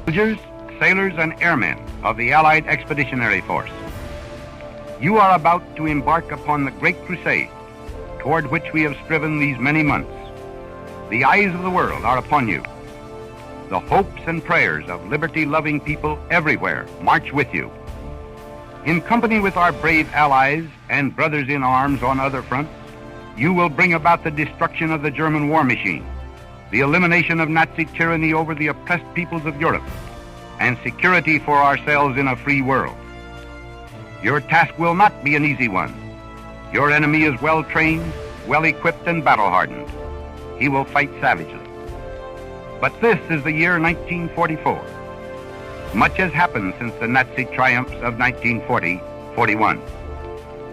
Soldiers, sailors, and airmen of the Allied Expeditionary Force, you are about to embark upon the great crusade toward which we have striven these many months. The eyes of the world are upon you. The hopes and prayers of liberty-loving people everywhere march with you. In company with our brave allies and brothers in arms on other fronts, you will bring about the destruction of the German war machine, the elimination of Nazi tyranny over the oppressed peoples of Europe, and security for ourselves in a free world. Your task will not be an easy one. Your enemy is well-trained, well-equipped, and battle-hardened. He will fight savagely. But this is the year 1944. Much has happened since the Nazi triumphs of 1940-41.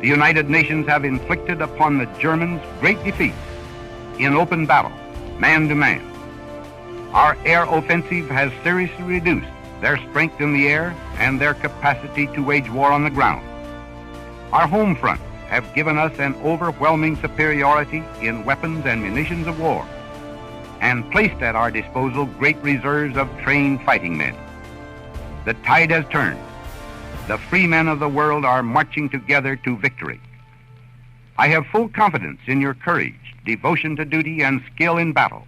The United Nations have inflicted upon the Germans great defeats in open battle, man to man. Our air offensive has seriously reduced their strength in the air and their capacity to wage war on the ground. Our home fronts have given us an overwhelming superiority in weapons and munitions of war, and placed at our disposal great reserves of trained fighting men. The tide has turned. The free men of the world are marching together to victory. I have full confidence in your courage, devotion to duty, and skill in battle.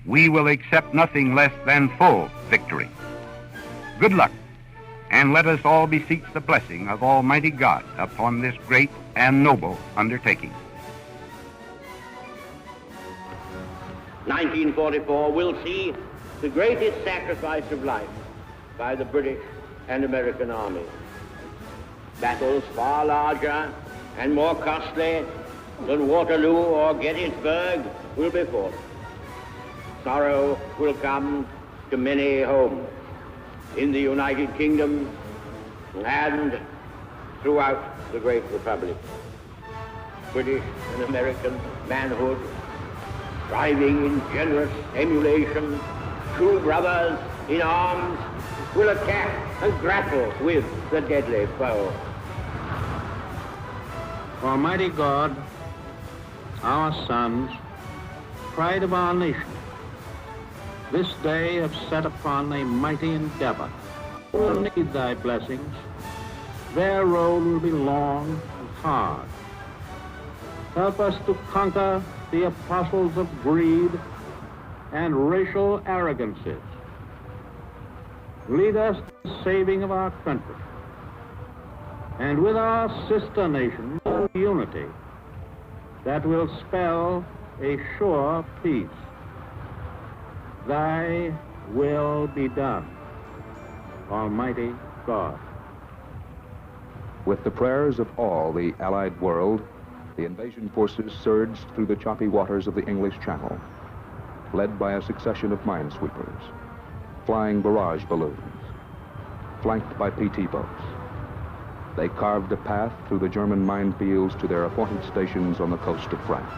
We will accept nothing less than full victory. Good luck, and let us all beseech the blessing of Almighty God upon this great and noble undertaking. 1944 will see the greatest sacrifice of life by the British and American armies. Battles far larger and more costly than Waterloo or Gettysburg will be fought. Sorrow will come to many homes in the United Kingdom and throughout the great republic. British and American manhood, striving in generous emulation, true brothers in arms, will attack and grapple with the deadly foe. Almighty God, our sons, pride of our nation, this day have set upon a mighty endeavor. Will need thy blessings. Their road will be long and hard. Help us to conquer the apostles of greed and racial arrogances. Lead us to the saving of our country, and with our sister nations, unity that will spell a sure peace. Thy will be done, Almighty God. With the prayers of all the Allied world, the invasion forces surged through the choppy waters of the English Channel, led by a succession of minesweepers, flying barrage balloons, flanked by PT boats. They carved a path through the German minefields to their appointed stations on the coast of France.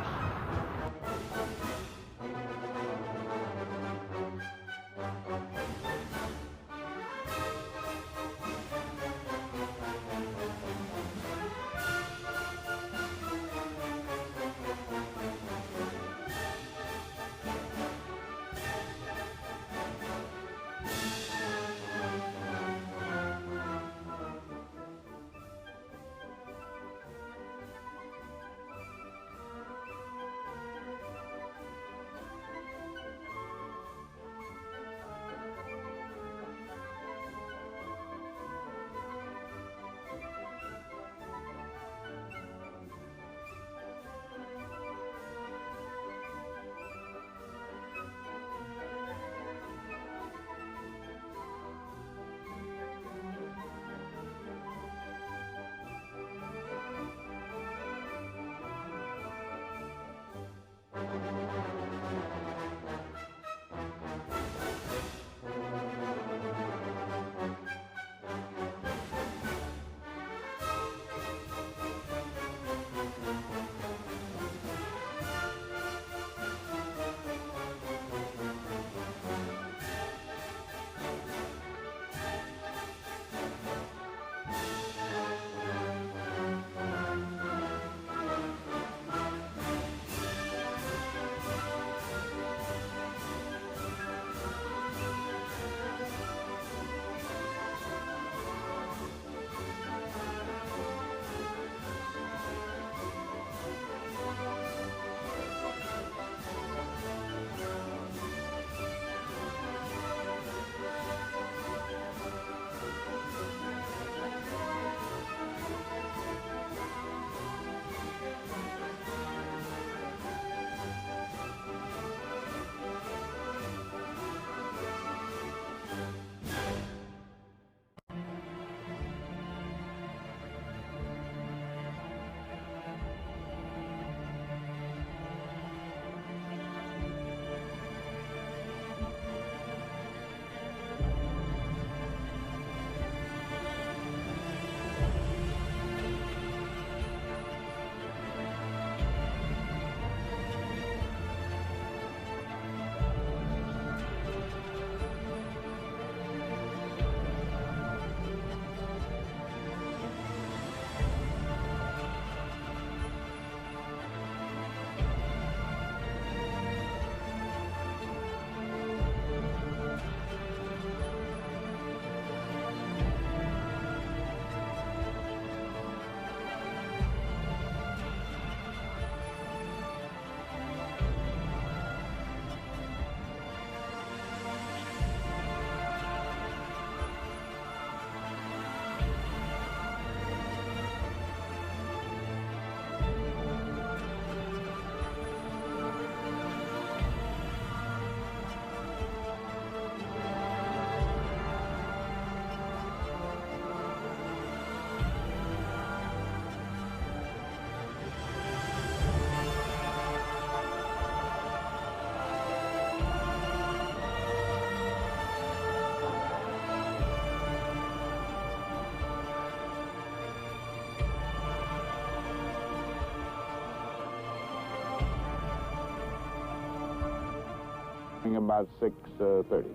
about 6:30.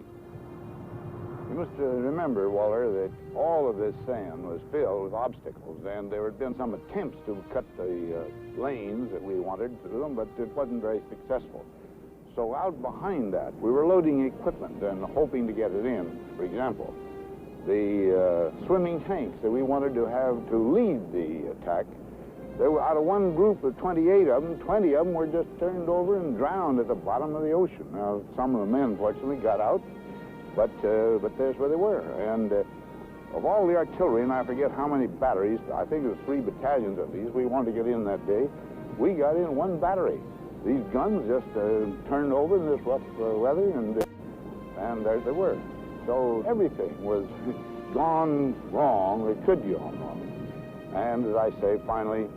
You must remember, Waller, that all of this sand was filled with obstacles, and there had been some attempts to cut the lanes that we wanted to do them, but it wasn't very successful. So out behind that, we were loading equipment and hoping to get it in. For example, the swimming tanks that we wanted to have to lead the attack, there were, out of one group of 28 of them, 20 of them were just turned over and drowned at the bottom of the ocean. Now, some of the men, fortunately, got out, but there's where they were. And of all the artillery, and I forget how many batteries, I think it was 3 battalions of these we wanted to get in that day, we got in 1 battery. These guns just turned over in this rough weather, and there they were. So everything was gone wrong, it could go wrong. And as I say, finally,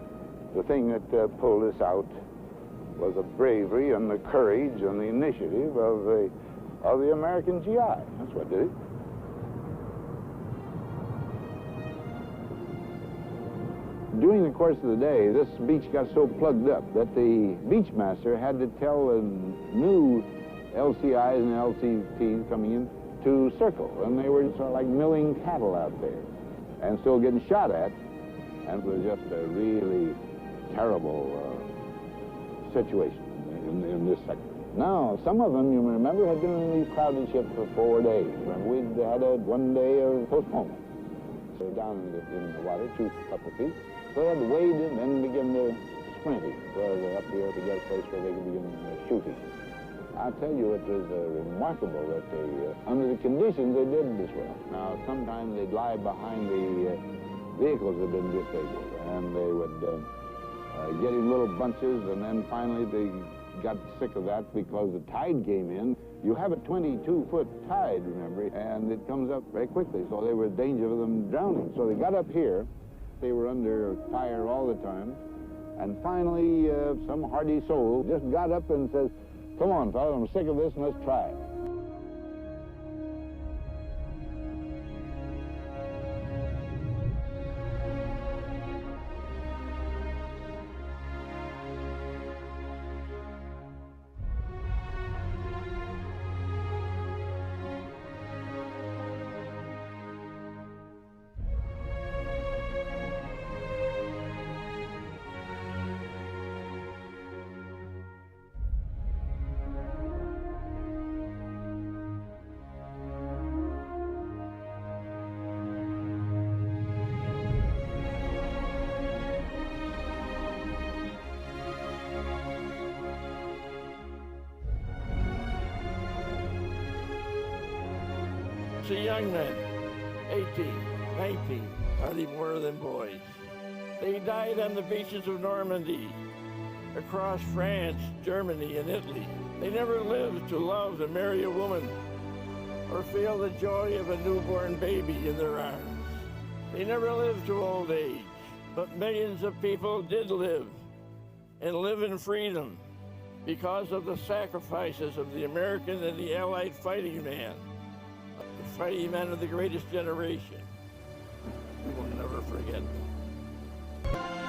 the thing that pulled us out was the bravery and the courage and the initiative of the American GI. That's what did it. During the course of the day, this beach got so plugged up that the beach master had to tell the new LCIs and LCTs coming in to circle, and they were sort of like milling cattle out there and still getting shot at, and it was just a really terrible situation in this sector. Now, some of them, you remember, had been in these crowded ships for 4 days. Remember, we'd had a 1 day of postponement. So down in the water, 2 couple feet. So they had to wade in and begin the sprinting up here to get a place where they could begin shooting. I tell you, it was remarkable that they, under the conditions, they did this well. Now, sometimes they'd lie behind the vehicles that had been disabled, and they would get in little bunches, and then finally they got sick of that because the tide came in. You have a 22-foot tide, remember, and it comes up very quickly, so they were in danger of them drowning. So they got up here. They were under fire all the time, and finally some hardy soul just got up and says, "Come on, fellas, I'm sick of this, and let's try it." The young men, 18, 19, hardly more than boys. They died on the beaches of Normandy, across France, Germany, and Italy. They never lived to love and marry a woman or feel the joy of a newborn baby in their arms. They never lived to old age, but millions of people did live, and live in freedom because of the sacrifices of the American and the Allied fighting man. Fighting men of the greatest generation. We will never forget them.